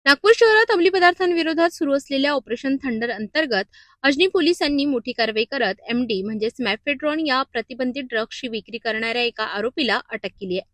नागपूर शहरात अंमली पदार्थांविरोधात सुरू असलेल्या ऑपरेशन थंडर अंतर्गत अजनी पोलिसांनी मोठी कारवाई करत एमडी म्हणजेच मॅफेड्रॉन या प्रतिबंधित ड्रग्सची विक्री करणाऱ्या एका आरोपीला अटक केली आहे।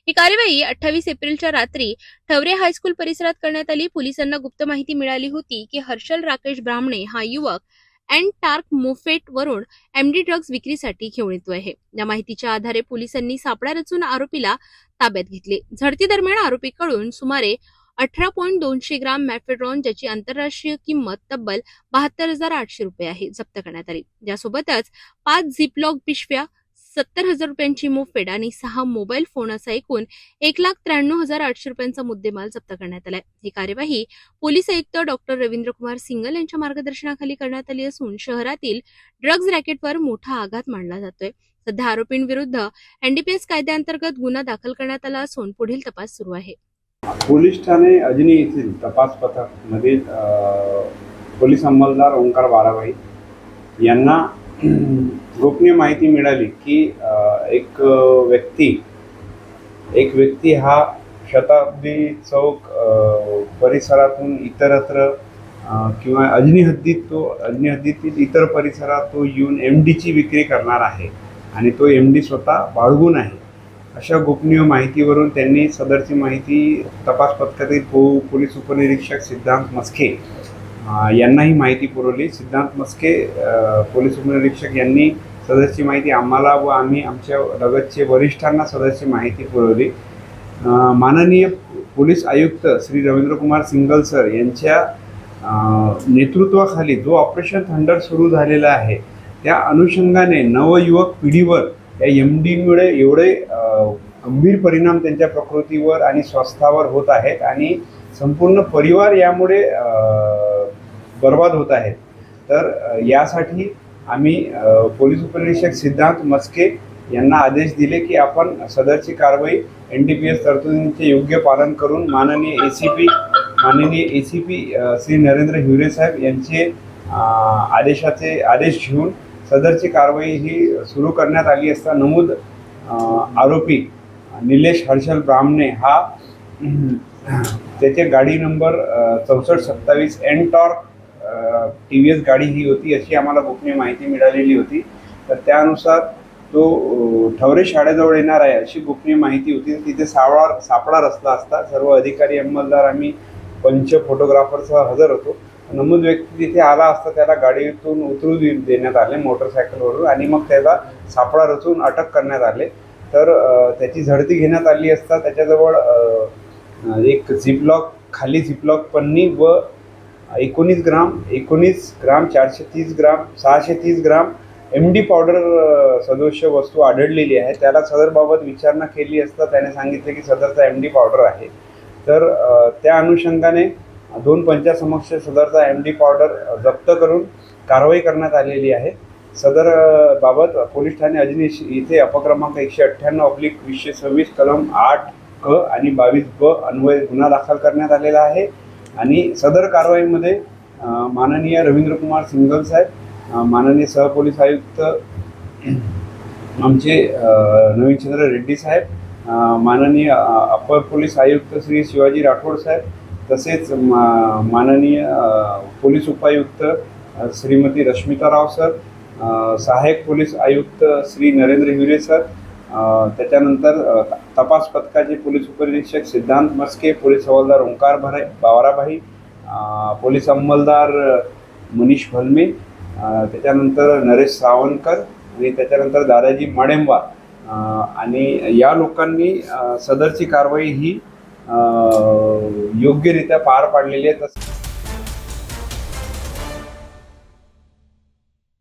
ही कारवाई 28 एप्रिलच्या रात्री ठवरे हायस्कूल परिसरात करण्यात आली। पोलिसांना गुप्त माहिती मिळाली होती की हर्षल राकेश ब्राह्मणे हा युवक एन टार्क मोफेट वरून एमडी ड्रग्ज विक्रीसाठी घेऊन येतो आहे। या माहितीच्या आधारे पोलिसांनी सापळा रचून आरोपीला ताब्यात घेतले। झडती दरम्यान आरोपीकडून सुमारे 18.200 ग्राम मॅफेड्रॉन ज्याची आंतरराष्ट्रीय किंमत तब्बल 72,800 रुपये आहे जप्त करण्यात आली। यासोबतच 5 झिपलॉक पिशव्या, 70,000 रुपयांची मोफेड आणि 6 मोबाईल फोन असा एकूण 1,93,800 रुपयांचा मुद्देमाल जप्त करण्यात आलाय। ही कार्यवाही पोलीस आयुक्त डॉक्टर रवींद्र कुमार सिंगल यांच्या मार्गदर्शनाखाली करण्यात आली असून शहरातील ड्रग्ज रॅकेटवर मोठा आघात मानला जातोय। सध्या आरोपींविरुद्ध एनडीपीएस कायद्याअंतर्गत गुन्हा दाखल करण्यात आला असून पुढील तपास सुरू आहे। पोलीस ठाणे अजनी येथील तपास पथकमधील पोलीस अंमलदार ओंकार बाराभाई यांना गोपनीय माहिती मिळाली की एक व्यक्ती हा शताब्दी चौक परिसरातून इतरत्र किंवा अजनी हद्दीतील इतर परिसरात तो येऊन एमडीची विक्री करणार आहे आणि तो एमडी स्वतः बाळगून आहे। अशा गोपनीय माहितीवरून त्यांनी सदरची माहिती तपास पथकातील पोलीस उपनिरीक्षक सिद्धांत मस्के यांना ही माहिती पुरवली। सिद्धांत मस्के पोलीस उपनिरीक्षक यांनी सदरची माहिती आम्हाला व आम्ही आमच्या लगतचे वरिष्ठांना सदरची माहिती पुरवली। माननीय पोलीस आयुक्त श्री रवींद्र कुमार सिंगल सर यांच्या नेतृत्वाखाली जो ऑपरेशन थंडर सुरू झालेला आहे त्या अनुषंगाने नवयुवक पिढीवर या एमडीमुळे एवढे गंभीर परिणाम त्यांच्या प्रकृतीवर आणि स्वास्थ्यावर होत आहेत आणि संपूर्ण परिवार यामुळे बर्बाद होत आहेत। तर यासाठी आम्ही पोलीस उपनिरीक्षक सिद्धांत मस्के यांना आदेश दिले की आपण सदरची कारवाई एनडीपीएस तरतुदींचे योग्य पालन करून माननीय एसीपी श्री नरेंद्र हिवरे साहेब यांचे आदेश घेऊन सदरची कारवाई ही सुरू करण्यात आली असता नमूद आरोपी निलेश हर्षल ब्राह्मणे हा त्याचे गाडी नंबर 6427 एन टॉर्क टीव्हीएस गाडी ही होती अशी आम्हाला गोपनीय माहिती मिळालेली होती। तर त्यानुसार तो ठवरे शाळेजवळ येणार आहे अशी गोपनीय माहिती होती। तिथे सापळा रचला असता सर्व अधिकारी अंमलदार आम्ही पंच फोटोग्राफरसह हजर होतो। नमूद व्यक्ती तिथे आला असता त्याला गाडीतून उतरू देण्यात आले मोटरसायकलवरून आणि मग त्याला सापळा रचून अटक करण्यात आले। तर त्याची झडती घेण्यात आली असता त्याच्याजवळ एक खाली झिपलॉक पन्नी व 19 ग्राम 430 ग्राम 630 ग्राम एमडी पावडर सदृश्य वस्तू आढळलेली आहे। त्याला सदरबाबत विचारणा केली असता त्याने सांगितले की सदरचा एमडी पावडर आहे। तर त्या अनुषंगाने 2 पंचासमक्ष सदरचा एमडी पावडर जप्त करून कारवाई करण्यात आलेली आहे। सदर बाबत पोलीस ठाणे अजनी येथे अपक्रमांक 198/226 कलम 8 क आणि 22 ब अन्वये गुन्हा दाखल करण्यात आलेला आहे। आणि सदर कारवाईमध्ये माननीय रवींद्र कुमार सिंगल साहेब, माननीय सहपोलीस आयुक्त आमचे नवीनचंद्र रेड्डी साहेब, माननीय अपर पोलीस आयुक्त श्री शिवाजी राठोड साहेब, तसेच माननीय पोलीस उपायुक्त श्रीमती रश्मिता राव सर, सहाय्यक पोलीस आयुक्त श्री नरेंद्र हिवरे सर, त्याच्यानंतर तपास पथकाचे पोलीस उपनिरीक्षक सिद्धांत मस्के, पोलीस हवालदार ओंकार बाराभाई, पोलीस अंमलदार मनीष भलमे, त्याच्यानंतर नरेश सावंतकर आणि त्याच्यानंतर दादाजी माडेंबा आणि या लोकांनी सदरची कारवाई ही योग्यरित्या पार पाडलेली आहे।